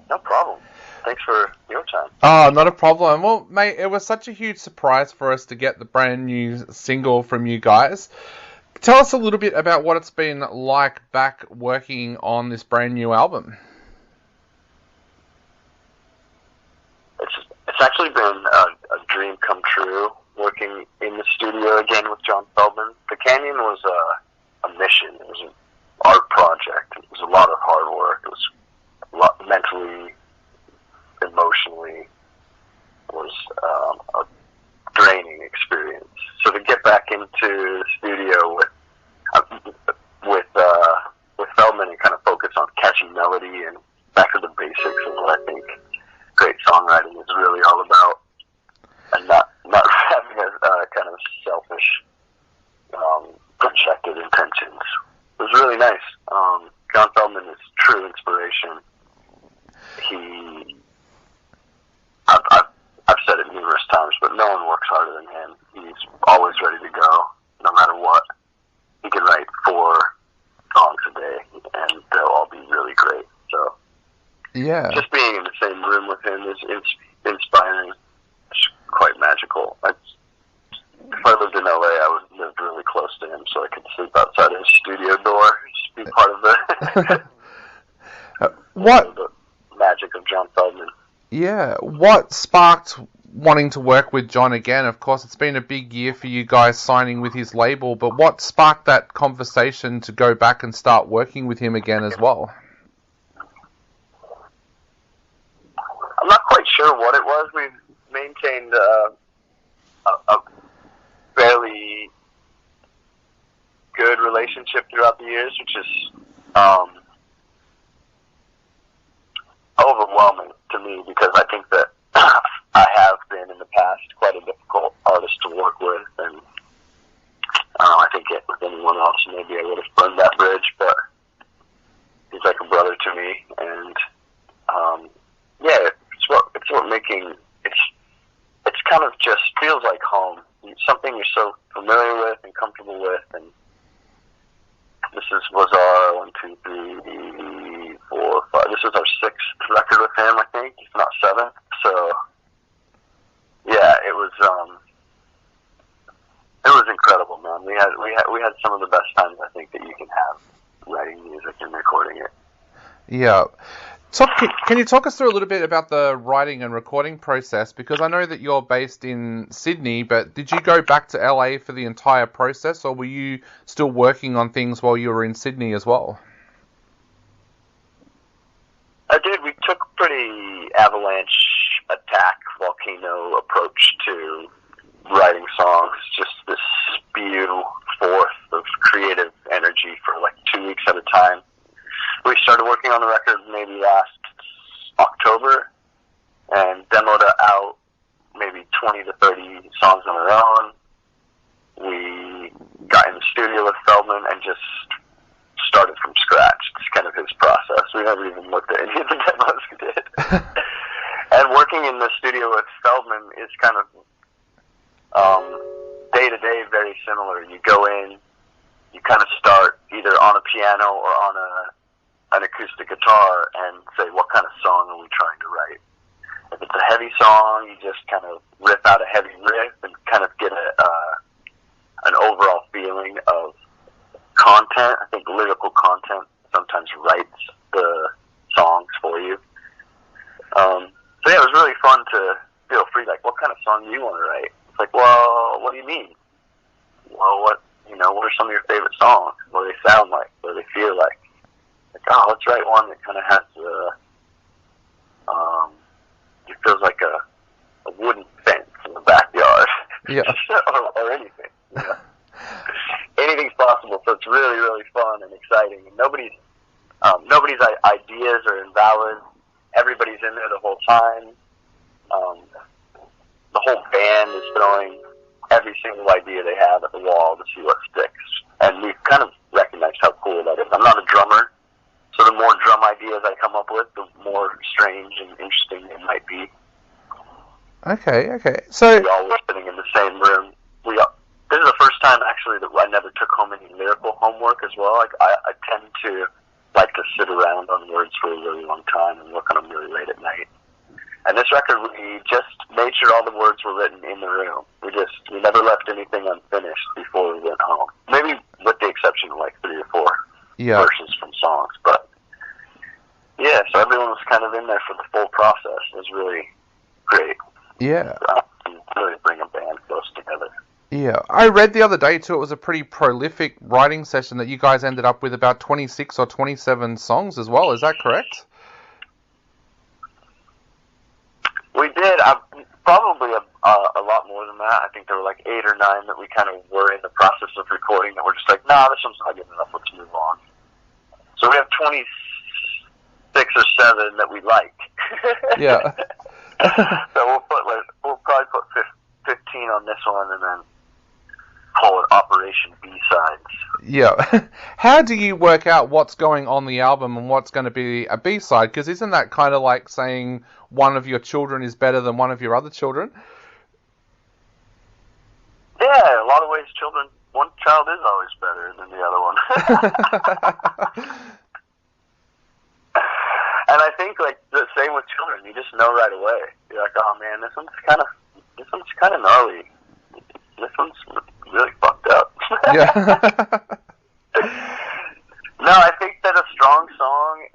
No problem. Thanks for your time. Oh, not a problem. Well, mate, it was such a huge surprise for us to get the brand new single from you guys. Tell us a little bit about what it's been like back working on this brand new album. It's actually been a dream come true working in the studio again with John Feldman. The Canyon was a mission. It was an art project. It was a lot of hard work. It was a lot mentally, emotionally. It was a draining experience. So to get back into the studio with Feldman and kind of focus on catchy melody and back to the basics of what I think great songwriting is really all about, and not having a kind of selfish projected intentions. It was really nice. John Feldman is true inspiration. I've said it numerous times, but no one works harder than him. He's always ready to go, no matter what. He can write 4 songs a day, and they'll all be really great. So, yeah, just being in the same room with him is inspiring. It's quite magical. If I lived in LA, I would live really close to him, so I could sleep outside his studio door. Just be part of the magic of John Feldman. Yeah, what sparked wanting to work with John again? Of course, it's been a big year for you guys signing with his label, but what sparked that conversation to go back and start working with him again as well? I'm not quite sure what it was. We've maintained a fairly good relationship throughout the years, which is overwhelming to me because I think that I have been in the past quite a difficult artist to work with, and I think with anyone else maybe I would have burned that bridge, but he's like a brother to me, and yeah, it's what making it's kind of just feels like home. It's something you're so familiar with and comfortable with, and this was our 1, 2, 3, 4, 5. This was our 6th record with him, I think, if not 7th. So yeah, it was incredible, man. We had some of the best times I think that you can have writing music and recording it. Yeah. Can you talk us through a little bit about the writing and recording process? Because I know that you're based in Sydney, but did you go back to LA for the entire process, or were you still working on things while you were in Sydney as well? I did. We took a pretty avalanche attack volcano approach to writing songs, just this spew forth of creative energy for like 2 weeks at a time. We started working on the record maybe last October and demoed out maybe 20 to 30 songs on our own. We got in the studio with Feldman and just started from scratch. It's kind of his process. We never even looked at any of the demos we did. And working in the studio with Feldman is kind of day to day very similar. You go in, you kind of start either on a piano or on an acoustic guitar and say, what kind of song are we trying to write? If it's a heavy song, you just kind of riff out a heavy riff and kind of get an overall feeling of content. I think lyrical content sometimes writes the songs for you. So yeah, it was really fun to feel free, like, what kind of song do you want to write? It's like, well, what do you mean? Well, what are some of your favorite songs? What do they sound like? What do they feel like? Like, oh, let's write one that kind of has it feels like a wooden fence in the backyard. Yeah. or anything. You know? Anything's possible, so it's really, really fun and exciting. And nobody's ideas are invalid. Everybody's in there the whole time. The whole band is throwing every single idea they have at the wall to see what sticks. And we've kind of recognized how cool that is. I'm not a drummer, so the more drum ideas I come up with, the more strange and interesting they might be. Okay. So we all were sitting in the same room. This is the first time actually that I never took home any lyrical homework as well. Like I tend to like to sit around on words for a really long time and work on them really late at night. And this record, we just made sure all the words were written in the room. We never left anything unfinished before we went home. Maybe with the exception of like 3 or 4 verses from songs. But yeah, so everyone was kind of in there for the full process. It was really great. Yeah. Really bring a band close together. Yeah. I read the other day too, it was a pretty prolific writing session that you guys ended up with about 26 or 27 songs as well. Is that correct? We did. Probably a lot more than that. I think there were like 8 or 9 that we kind of were in the process of recording that we're just like, nah, this one's not good enough. Let's move on. So we have 26 or 7 that we like. Yeah. So we'll probably put 15 on this one and then call it Operation B-Sides. Yeah. How do you work out what's going on the album and what's going to be a B-side? Because isn't that kind of like saying one of your children is better than one of your other children? Yeah, a lot of ways one child is always better than the other one. And I think like the same with children, you just know right away. You're like, oh man, this one's kind of gnarly. This one's really fucked up. Yeah. No, I think that a strong song,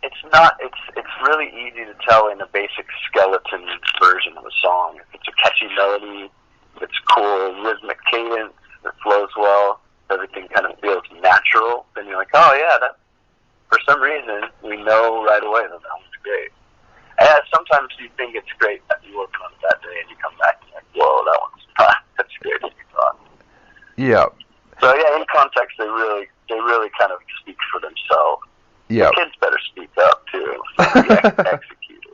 it's really easy to tell in a basic skeleton version of a song. If it's a catchy melody, if it's cool rhythmic cadence, it flows well, everything kind of feels natural, then you're like, oh yeah, that, for some reason, we know right away that one's great. And sometimes you think it's great that you're working on it that day and you come back and you're like, whoa, that one's not as great as you thought. Yeah. So yeah, in context, they really kind of speak for themselves. Yeah. The kids better speak up too. So we execute.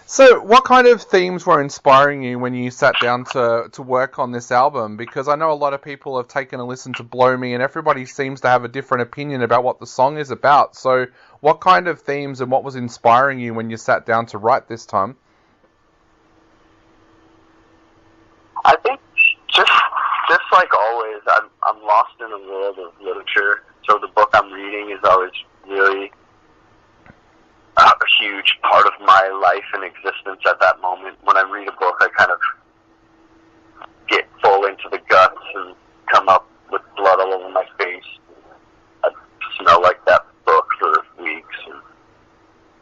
So what kind of themes were inspiring you when you sat down to work on this album? Because I know a lot of people have taken a listen to Blow Me and everybody seems to have a different opinion about what the song is about. So what kind of themes and what was inspiring you when you sat down to write this time? I think just like always, I'm lost in a world of literature. So the book I'm reading is always really a huge part of my life and existence at that moment. When I read a book, I kind of get full into the guts and come up with blood all over my face. I smell like that book for weeks. And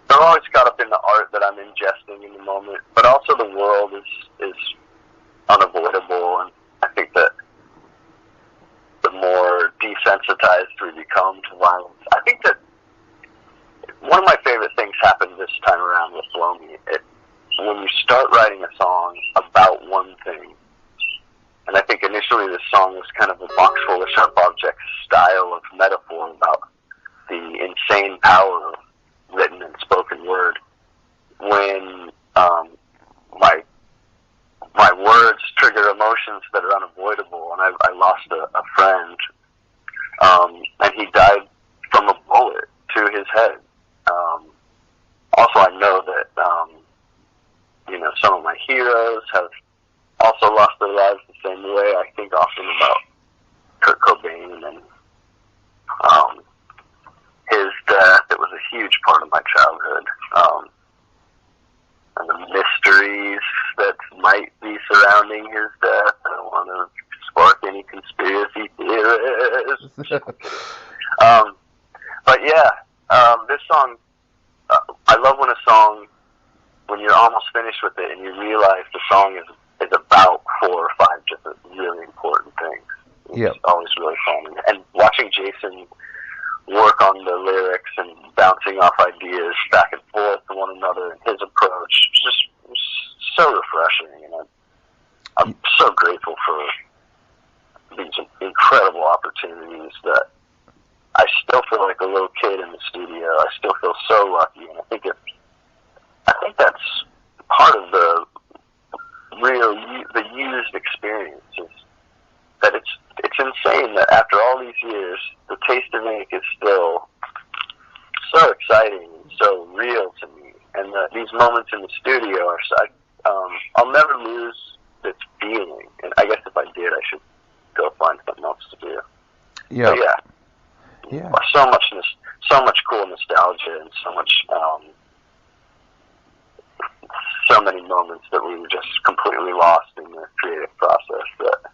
I'm always caught up in the art that I'm ingesting in the moment, but also the world is unavoidable, and I think that the more desensitized we become to violence, I think that one of my favorite things happened this time around with Blow Me. When you start writing a song about one thing, and I think initially this song was kind of a box full of sharp objects style of metaphor about the insane power of written and spoken word. When my words trigger emotions that are unavoidable, and I lost a friend, and he died from a bullet to his head. Also, I know that, some of my heroes have also lost their lives the same way. I think often about Kurt Cobain and his death. It was a huge part of my childhood. And the mysteries that might be surrounding his death. I don't want to spark any conspiracy theorists. But yeah, this song, I love when a song, when you're almost finished with it and you realize the song is about 4 or 5 different really important things. Yep. It's always really fun. And watching Jason work on the lyrics and bouncing off ideas back and forth to one another and his approach, just so refreshing. And I'm so grateful for these incredible opportunities that I still feel like a little kid in the studio. I still feel so lucky, and I think that's part of the used experience is that it's insane that after all these years, the taste of ink is still so exciting and so real to me, and these moments in the studio are I'll never lose its feeling. And I guess if I did, I should go find something else to do. Yeah. But yeah, so much cool nostalgia and so many moments that we were just completely lost in the creative process that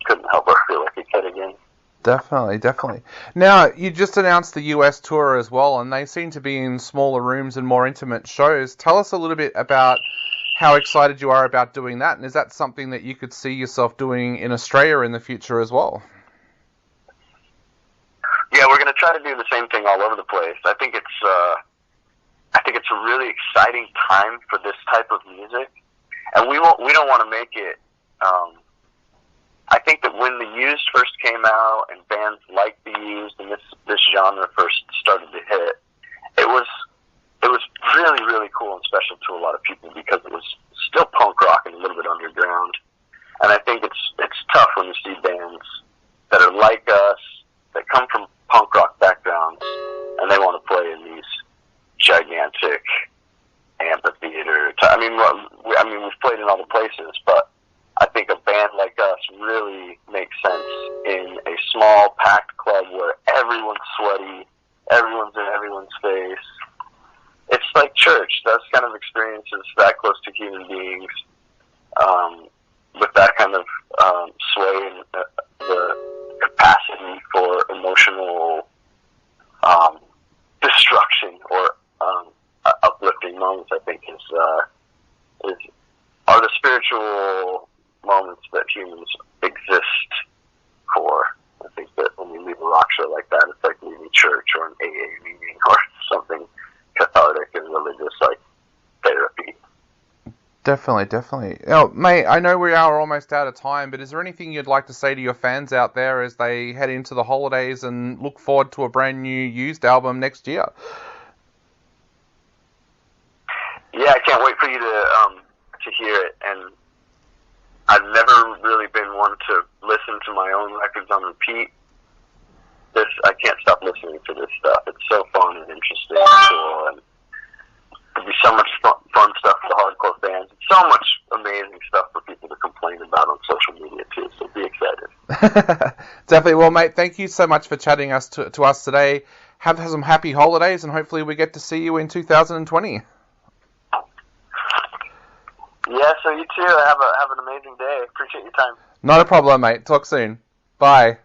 couldn't help but feel like a kid again. Definitely, definitely. Now, you just announced the US tour as well, and they seem to be in smaller rooms and more intimate shows. Tell us a little bit about how excited you are about doing that, and is that something that you could see yourself doing in Australia in the future as well? Yeah, we're going to try to do the same thing all over the place. I think it's a really exciting time for this type of music, and we don't want to make it. I think that when the Used first came out and bands like the Used and this genre first started to hit, it was really, really cool and special to a lot of people because it was still punk rock and a little bit underground. And I think it's tough when you see bands that are like us, that come from punk rock backgrounds, and they want to play in these gigantic amphitheater. We've played in all the places, but I think a band like us really makes sense in a small, packed club where everyone's sweaty, everyone's in everyone's face. It's like church. Those kind of experiences that close to human beings, with that kind of sway and the capacity for emotional destruction or uplifting moments, I think are the spiritual moments that humans exist for. I think that when we leave a rock show like that, it's like leaving church or an AA meeting or something cathartic and religious, like therapy. Definitely, definitely. Oh, mate, I know we are almost out of time, but is there anything you'd like to say to your fans out there as they head into the holidays and look forward to a brand new Used album next year? Yeah, I can't wait for you to hear it, and I've never really been one to listen to my own records on repeat. I can't stop listening to this stuff. It's so fun and interesting and cool, and it'll be so much fun stuff for the hardcore fans. It's so much amazing stuff for people to complain about on social media too, so be excited. Definitely. Well, mate, thank you so much for chatting to us today. Have some happy holidays, and hopefully we get to see you in 2020. Yeah, so you too. Have an amazing day. Appreciate your time. Not a problem, mate. Talk soon. Bye.